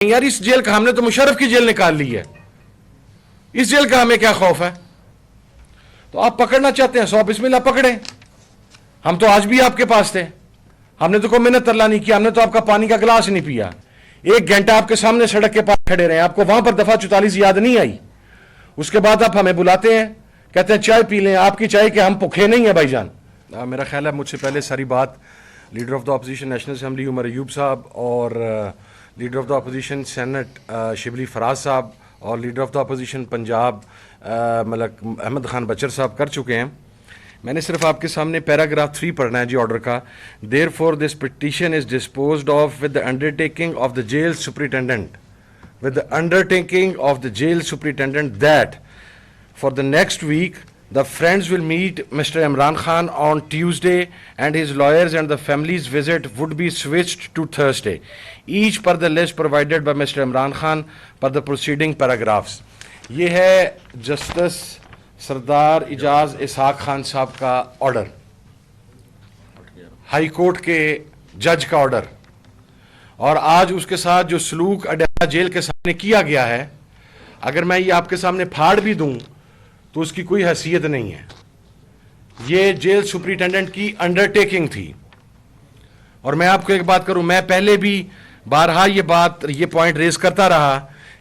यार इस जेल का हमने तो मुशर्रफ की जेल निकाल ली है, इस जेल का हमें क्या खौफ है? तो आप पकड़ना चाहते हैं, सौ बिस्मिल्लाह पकड़े। हम तो आज भी आपके पास थे, हमने तो कोई मिन्नत तरला नहीं किया, हमने तो आपका पानी का गिलास नहीं पिया। 1 घंटा आपके सामने सड़क के पास खड़े रहे, आपको वहां पर दफा 44 याद नहीं आई। उसके बाद आप हमें बुलाते हैं, कहते हैं चाय पी लें, आपकी चाय के हम भूखे नहीं है भाईजान। मेरा ख्याल है मुझसे पहले सारी बात leader of the opposition National Assembly Umar Ayub साहब और leader of the opposition Senate Shibli Faraz साहब और leader of the opposition Punjab Malik Ahmad Khan Bachar साहब कर चुके हैं। मैंने सिर्फ आपके सामने पैराग्राफ 3 पढ़ना है जी ऑर्डर का। There for this petition is disposed of with the undertaking of the jail superintendent, with the undertaking of the jail superintendent that for the next week the friends will meet Mr. Imran Khan on Tuesday and his lawyers and the family's visit would be switched to Thursday, each per the list provided by Mr. Imran Khan per the preceding paragraphs. ये है justice सरदार इजाज इसहाक खान साहब का order, high court के जज का order. और आज उसके साथ जो सलूक अड्याला जेल के सामने किया गया है, अगर मैं ये आपके सामने फाड़ भी दूं तो उसकी कोई हैसियत नहीं है। ये जेल सुपरिटेंडेंट की अंडरटेकिंग थी। और मैं आपको एक बात करूं, मैं पहले भी बारहा ये पॉइंट रेज करता रहा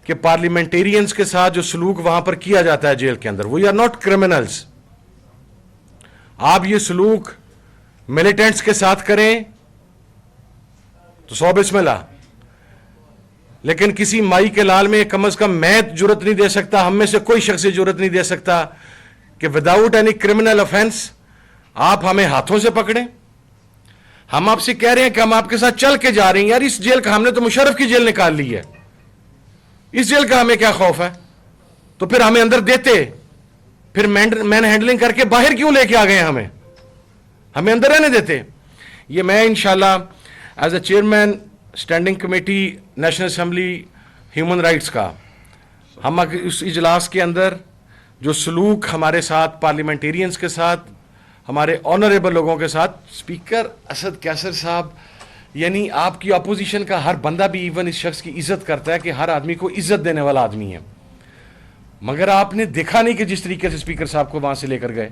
कि पार्लियामेंटेरियंस के साथ जो सलूक वहां पर किया जाता है जेल के अंदर, वी आर नॉट क्रिमिनल्स। आप ये सलूक मिलिटेंट्स के साथ करें तो सौ बिस्मिल्लाह, लेकिन किसी माई के लाल में कम से कम मैं जुर्रत नहीं दे सकता, हम में से कोई शख्स जुर्रत नहीं दे सकता कि विदाउट एनी क्रिमिनल ऑफेंस आप हमें हाथों से पकड़ें। हम आपसे कह रहे हैं कि हम आपके साथ चल के जा रहे हैं, यार इस जेल का हमने तो मुशर्रफ की जेल निकाल ली है, इस जेल का हमें क्या खौफ है? तो फिर हमें अंदर देते, फिर मैन हैंडलिंग करके बाहर क्यों लेके आ गए? हमें अंदर रहने देते। ये मैं इंशाल्लाह as a chairman standing committee national assembly human rights का, हम उस इजलास के अंदर जो सलूक हमारे साथ पार्लियामेंटेरियंस के साथ, हमारे ऑनरेबल लोगों के साथ, स्पीकर असद कैसर साहब, यानी आपकी अपोजिशन का हर बंदा भी इवन इस शख्स की इज्जत करता है कि हर आदमी को इज्जत देने वाला आदमी है, मगर आपने देखा नहीं कि जिस तरीके से स्पीकर साहब को वहां से लेकर गए।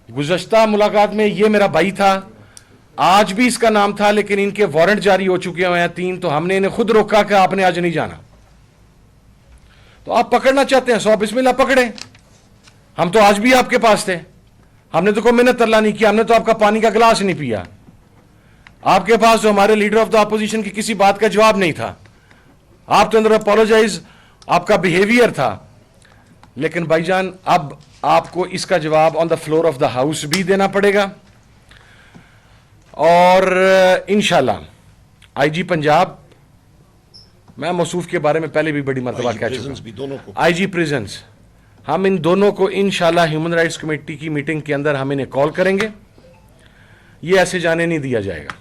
गुज़श्ता मुलाकात में ये मेरा भाई था, आज भी इसका नाम था, लेकिन इनके वारंट जारी हो चुके हैं 3, तो हमने इन्हें खुद रोका कि आपने आज नहीं जाना। तो आप पकड़ना चाहते हैं, सौ बिस्मिल्लाह पकड़े। हम तो आज भी आपके पास थे, हमने तो कोई मिन्नत तरला नहीं किया, हमने तो आपका पानी का गिलास नहीं पिया। आपके पास जो हमारे लीडर ऑफ द अपोजिशन की किसी बात का जवाब नहीं था, आप तो अंदर अपोलोजाइज आपका बिहेवियर था। लेकिन भाईजान अब आपको इसका जवाब on the floor of the house भी देना पड़ेगा। और इंशाल्लाह आईजी पंजाब, मैं मौसूफ के बारे में पहले भी बड़ी मर्तबा कह चुका हूं, आईजी प्रिजन्स, हम इन दोनों को इंशाल्लाह ह्यूमन राइट्स कमेटी की मीटिंग के अंदर हम इन्हें कॉल करेंगे। ये ऐसे जाने नहीं दिया जाएगा।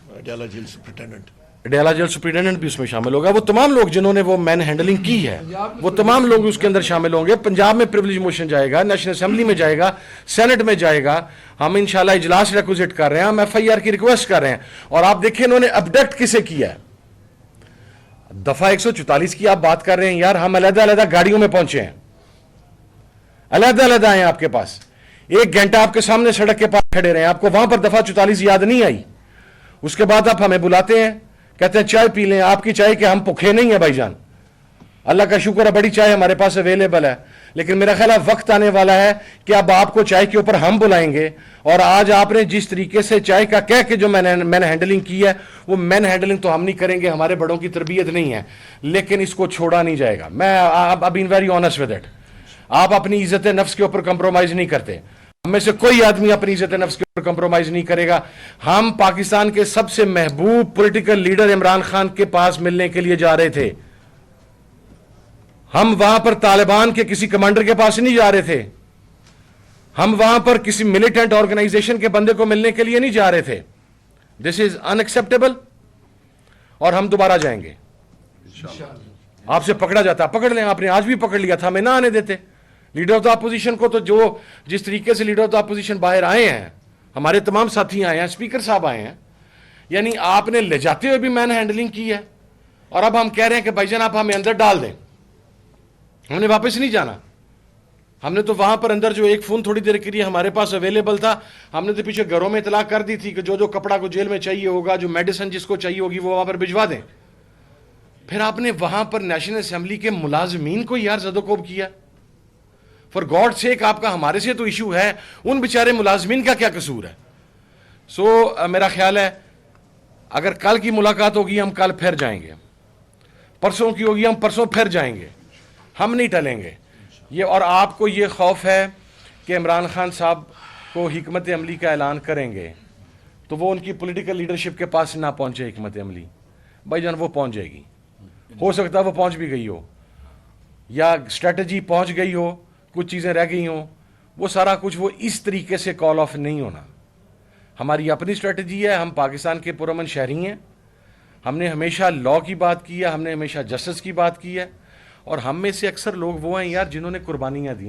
अड्याला जेल सुपरिटेंडेंट भी उसमें शामिल होगा, वो तमाम लोग जिन्होंने वो मैन हैंडलिंग की है, वो तमाम लोग उसके अंदर शामिल होंगे। पंजाब में प्रिविलेज मोशन जाएगा, नेशनल असेंबली में जाएगा, सेनेट में जाएगा। हम इंशाल्लाह इजलास रिक्वेस्ट कर रहे हैं, हम FIR की रिक्वेस्ट कर रहे हैं। और आप देखिए इन्होंने अबडक्ट किसे किया है। दफा 144 की आप बात कर रहे हैं, यार हम अलग-अलग गाड़ियों में पहुंचे हैं, अलग-अलग आए आपके पास, 1 घंटा आपके सामने सड़क के पास खड़े रहे, आपको वहां पर दफा 44 याद नहीं आई। उसके बाद आप हमें बुलाते हैं, कहते हैं चाय पी लें, आपकी चाय के हम भूखे नहीं है भाईजान। अल्लाह का शुक्र है बड़ी चाय हमारे पास अवेलेबल है, लेकिन मेरा ख्याल है वक्त आने वाला है कि अब आपको चाय के ऊपर हम बुलाएंगे। और आज आपने जिस तरीके से चाय का कह के जो मैन हैंडलिंग की है, वो मैन हैंडलिंग तो हम नहीं करेंगे, हमारे बड़ों की तरबियत नहीं है, लेकिन इसको छोड़ा नहीं जाएगा। मैं अब been very honest with it, आप अपनी इज्जत नफ्स के ऊपर कंप्रोमाइज नहीं करते, हम में से कोई आदमी अपनी इज्जत नफ्स के ऊपर कंप्रोमाइज नहीं करेगा। हम पाकिस्तान के सबसे महबूब पॉलिटिकल लीडर इमरान खान के पास मिलने के लिए जा रहे थे, हम वहां पर तालिबान के किसी कमांडर के पास नहीं जा रहे थे, हम वहां पर किसी मिलिटेंट ऑर्गेनाइजेशन के बंदे को मिलने के लिए नहीं जा रहे थे। This is unacceptable. और हम दोबारा जाएंगे, आपसे पकड़ा जाता पकड़ लें, आपने आज भी पकड़ लिया था, हमें ना आने देते। लीडर ऑफ द अपोजिशन को तो जो जिस तरीके से लीडर ऑफ द अपोजिशन बाहर आए हैं, हमारे तमाम साथी आए हैं, स्पीकर साहब आए हैं, यानी आपने ले जाते हुए भी मैन हैंडलिंग की है, اور اب ہم کہہ رہے ہیں کہ بھائی جان آپ ہمیں اندر ڈال دیں. ہم نے واپس نہیں جانا. ہم نے تو وہاں پر اندر جو ایک فون تھوڑی دیر کے لیے ہمارے پاس اویلیبل تھا, ہم نے تو پیچھے گھروں میں اطلاع کر دی تھی کہ جو کپڑا کو جیل میں چاہیے ہوگا, جو میڈیسن جس کو چاہیے ہوگی وہ وہاں پر بھجوا دیں. پھر آپ نے وہاں پر نیشنل اسمبلی کے ملازمین کو یار زد و کوب کیا. فار گاڈ سیک, آپ کا ہمارے سے تو ایشو ہے, ان بیچارے ملازمین کا کیا قصور ہے؟ میرا خیال ہے اگر کل کی ملاقات ہوگی ہم کل پھر جائیں گے, پرسوں کی ہوگی ہم پرسوں پھر جائیں گے, ہم نہیں ٹلیں گے. یہ اور آپ کو یہ خوف ہے کہ عمران خان صاحب کو حکمت عملی کا اعلان کریں گے تو وہ ان کی پولیٹیکل لیڈرشپ کے پاس نہ پہنچے حکمت عملی. بھائی جان وہ پہنچ جائے گی, ہو سکتا ہے وہ پہنچ بھی گئی ہو, یا اسٹریٹجی پہنچ گئی ہو, کچھ چیزیں رہ گئی ہوں. وہ سارا کچھ وہ اس طریقے سے کال آف نہیں ہونا. ہماری اپنی اسٹریٹجی ہے, ہم پاکستان کے پرامن شہری ہیں, ہم نے ہمیشہ لا کی بات کی ہے, ہم نے ہمیشہ جسٹس کی بات کی ہے, اور ہم میں سے اکثر لوگ وہ ہیں یار جنہوں نے قربانیاں دی.